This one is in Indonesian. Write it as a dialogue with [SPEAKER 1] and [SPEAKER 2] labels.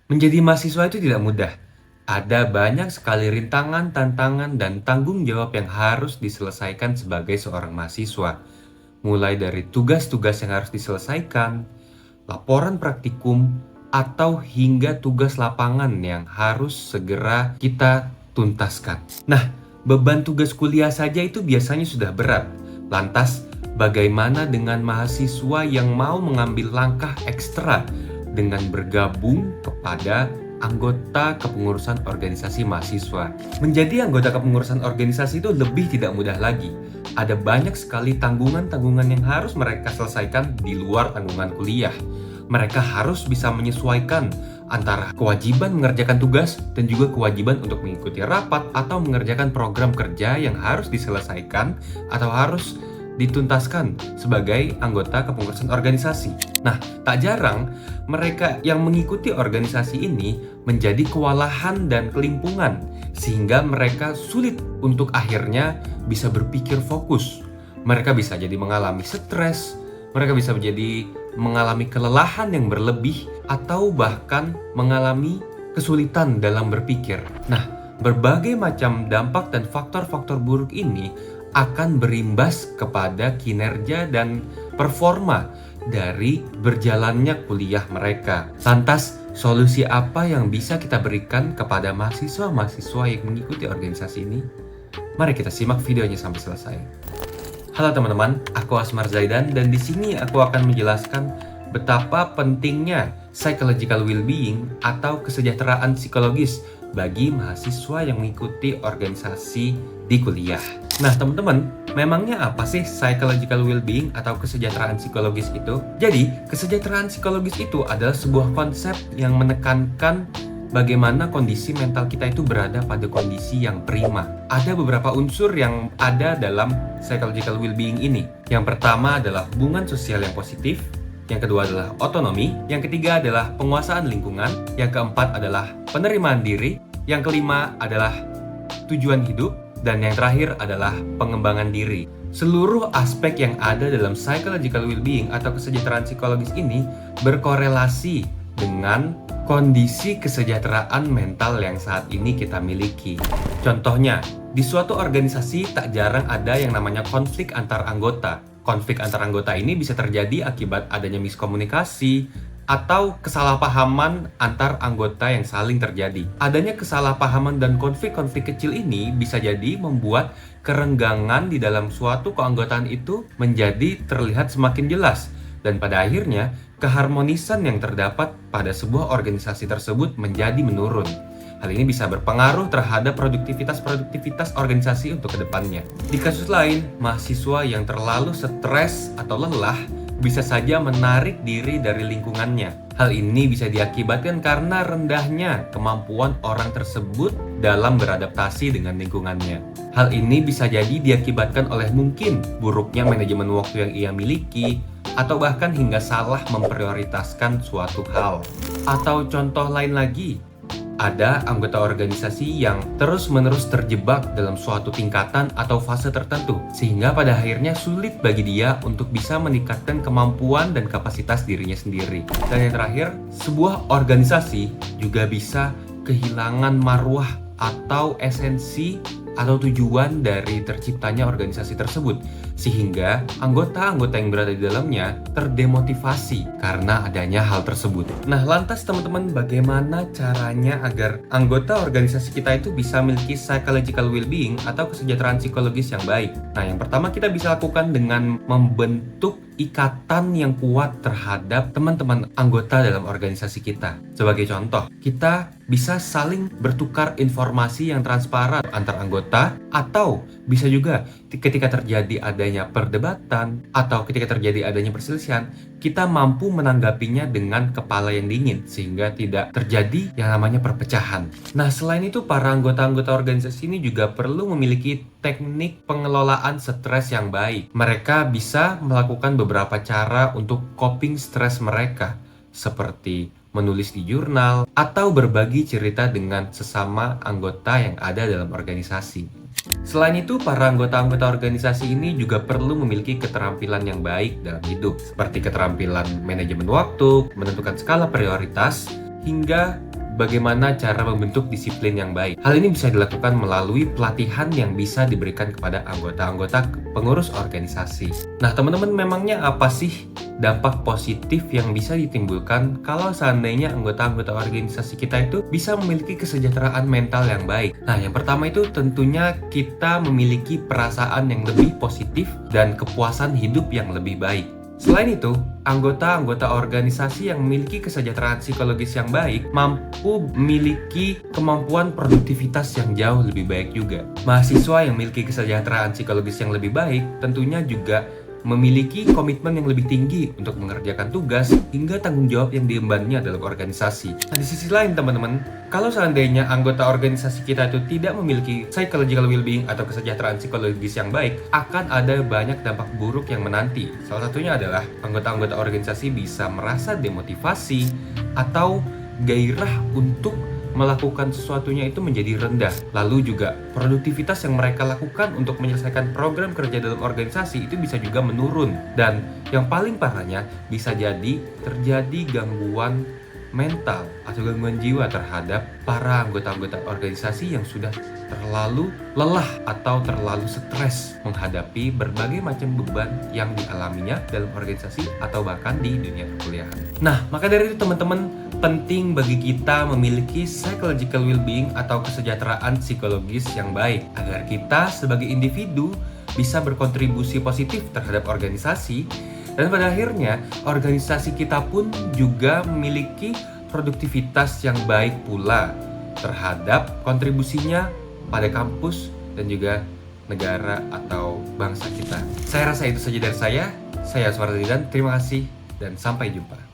[SPEAKER 1] Menjadi mahasiswa itu tidak mudah. Ada banyak sekali rintangan, tantangan, dan tanggung jawab yang harus diselesaikan sebagai seorang mahasiswa. Mulai dari tugas-tugas yang harus diselesaikan, laporan praktikum, atau hingga tugas lapangan yang harus segera kita tuntaskan. Nah, beban tugas kuliah saja itu biasanya sudah berat. Lantas, bagaimana dengan mahasiswa yang mau mengambil langkah ekstra dengan bergabung kepada anggota kepengurusan organisasi mahasiswa? Menjadi anggota kepengurusan organisasi itu lebih tidak mudah lagi. Ada banyak sekali tanggungan-tanggungan yang harus mereka selesaikan di luar tanggungan kuliah. Mereka harus bisa menyesuaikan antara kewajiban mengerjakan tugas dan juga kewajiban untuk mengikuti rapat atau mengerjakan program kerja yang harus diselesaikan atau harus dituntaskan sebagai anggota kepengurusan organisasi. Nah, tak jarang mereka yang mengikuti organisasi ini menjadi kewalahan dan kelimpungan, sehingga mereka sulit untuk akhirnya bisa berpikir fokus. Mereka bisa jadi mengalami stres, mereka bisa menjadi mengalami kelelahan yang berlebih, atau bahkan mengalami kesulitan dalam berpikir. Nah, berbagai macam dampak dan faktor-faktor buruk ini akan berimbas kepada kinerja dan performa dari berjalannya kuliah mereka. Lantas, solusi apa yang bisa kita berikan kepada mahasiswa-mahasiswa yang mengikuti organisasi ini? Mari kita simak videonya sampai selesai. Halo teman-teman, aku Asmar Zaidan dan di sini aku akan menjelaskan betapa pentingnya psychological well-being atau kesejahteraan psikologis bagi mahasiswa yang mengikuti organisasi di kuliah. Nah teman-teman, memangnya apa sih psychological well-being atau kesejahteraan psikologis itu? Jadi, kesejahteraan psikologis itu adalah sebuah konsep yang menekankan bagaimana kondisi mental kita itu berada pada kondisi yang prima. Ada beberapa unsur yang ada dalam psychological well-being ini. Yang pertama adalah hubungan sosial yang positif, yang kedua adalah otonomi, yang ketiga adalah penguasaan lingkungan, yang keempat adalah penerimaan diri, yang kelima adalah tujuan hidup, dan yang terakhir adalah pengembangan diri. Seluruh aspek yang ada dalam psychological well-being atau kesejahteraan psikologis ini berkorelasi dengan kondisi kesejahteraan mental yang saat ini kita miliki. Contohnya, di suatu organisasi tak jarang ada yang namanya konflik antar anggota. Konflik antar anggota ini bisa terjadi akibat adanya miskomunikasi atau kesalahpahaman antar anggota yang saling terjadi. Adanya kesalahpahaman dan konflik-konflik kecil ini bisa jadi membuat kerenggangan di dalam suatu keanggotaan itu menjadi terlihat semakin jelas. Dan pada akhirnya, keharmonisan yang terdapat pada sebuah organisasi tersebut menjadi menurun. Hal ini bisa berpengaruh terhadap produktivitas organisasi untuk kedepannya. Di kasus lain, mahasiswa yang terlalu stres atau lelah bisa saja menarik diri dari lingkungannya. Hal ini bisa diakibatkan karena rendahnya kemampuan orang tersebut dalam beradaptasi dengan lingkungannya. Hal ini bisa jadi diakibatkan oleh mungkin buruknya manajemen waktu yang ia miliki, atau bahkan hingga salah memprioritaskan suatu hal. Atau contoh lain lagi, ada anggota organisasi yang terus-menerus terjebak dalam suatu tingkatan atau fase tertentu, sehingga pada akhirnya sulit bagi dia untuk bisa meningkatkan kemampuan dan kapasitas dirinya sendiri. Dan yang terakhir, sebuah organisasi juga bisa kehilangan marwah atau esensi atau tujuan dari terciptanya organisasi tersebut, sehingga anggota-anggota yang berada di dalamnya terdemotivasi karena adanya hal tersebut. Nah, lantas teman-teman, bagaimana caranya agar anggota organisasi kita itu bisa memiliki psychological well-being atau kesejahteraan psikologis yang baik? Nah, yang pertama kita bisa lakukan dengan membentuk ikatan yang kuat terhadap teman-teman anggota dalam organisasi kita. Sebagai contoh, kita bisa saling bertukar informasi yang transparan antar anggota, atau bisa juga ketika terjadi adanya perdebatan atau ketika terjadi adanya perselisihan, kita mampu menanggapinya dengan kepala yang dingin sehingga tidak terjadi yang namanya perpecahan. Nah, selain itu para anggota-anggota organisasi ini juga perlu memiliki teknik pengelolaan stres yang baik. Mereka bisa melakukan beberapa cara untuk coping stres mereka, seperti menulis di jurnal atau berbagi cerita dengan sesama anggota yang ada dalam organisasi. Selain itu, para anggota-anggota organisasi ini juga perlu memiliki keterampilan yang baik dalam hidup, seperti keterampilan manajemen waktu, menentukan skala prioritas, hingga bagaimana cara membentuk disiplin yang baik. Hal ini bisa dilakukan melalui pelatihan yang bisa diberikan kepada anggota-anggota pengurus organisasi. Nah, teman-teman, memangnya apa sih dampak positif yang bisa ditimbulkan kalau seandainya anggota-anggota organisasi kita itu bisa memiliki kesejahteraan mental yang baik? Nah, yang pertama itu tentunya kita memiliki perasaan yang lebih positif dan kepuasan hidup yang lebih baik. Selain itu, anggota-anggota organisasi yang memiliki kesejahteraan psikologis yang baik mampu memiliki kemampuan produktivitas yang jauh lebih baik juga. Mahasiswa yang memiliki kesejahteraan psikologis yang lebih baik tentunya juga memiliki komitmen yang lebih tinggi untuk mengerjakan tugas hingga tanggung jawab yang diembannya dalam organisasi. Nah, di sisi lain teman-teman, kalau seandainya anggota organisasi kita itu tidak memiliki psychological well-being atau kesejahteraan psikologis yang baik, akan ada banyak dampak buruk yang menanti. Salah satunya adalah anggota-anggota organisasi bisa merasa demotivasi atau gairah untuk melakukan sesuatunya itu menjadi rendah. Lalu juga produktivitas yang mereka lakukan untuk menyelesaikan program kerja dalam organisasi itu bisa juga menurun. Dan yang paling parahnya bisa jadi terjadi gangguan mental atau gangguan jiwa terhadap para anggota-anggota organisasi yang sudah terlalu lelah atau terlalu stres menghadapi berbagai macam beban yang dialaminya dalam organisasi atau bahkan di dunia perkuliahan. Nah, maka dari itu teman-teman, penting bagi kita memiliki psychological well-being atau kesejahteraan psikologis yang baik agar kita sebagai individu bisa berkontribusi positif terhadap organisasi, dan pada akhirnya organisasi kita pun juga memiliki produktivitas yang baik pula terhadap kontribusinya pada kampus dan juga negara atau bangsa kita. Saya rasa itu saja dari saya. Saya Asmar Zaidan, terima kasih dan sampai jumpa.